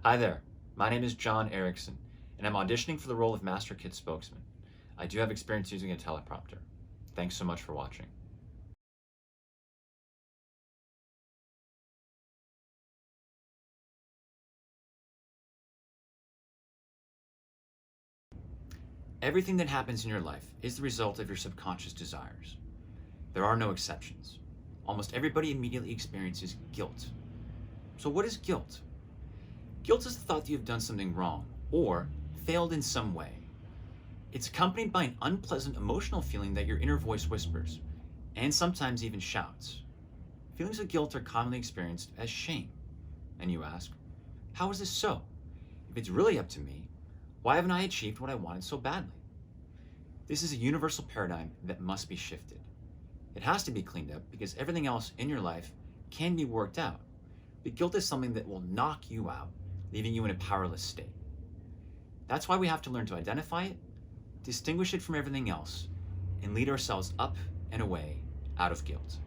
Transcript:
Hi there, my name is John Erickson, and I'm auditioning for the role of Master Kid Spokesman. I do have experience using a teleprompter. Thanks so much for watching. Everything that happens in your life is the result of your subconscious desires. There are no exceptions. Almost everybody immediately experiences guilt. So what is guilt? Guilt is the thought that you've done something wrong or failed in some way. It's accompanied by an unpleasant emotional feeling that your inner voice whispers, and sometimes even shouts. Feelings of guilt are commonly experienced as shame. And you ask, how is this so? If it's really up to me, why haven't I achieved what I wanted so badly? This is a universal paradigm that must be shifted. It has to be cleaned up because everything else in your life can be worked out. But guilt is something that will knock you out, leaving you in a powerless state. That's why we have to learn to identify it, distinguish it from everything else, and lead ourselves up and away out of guilt.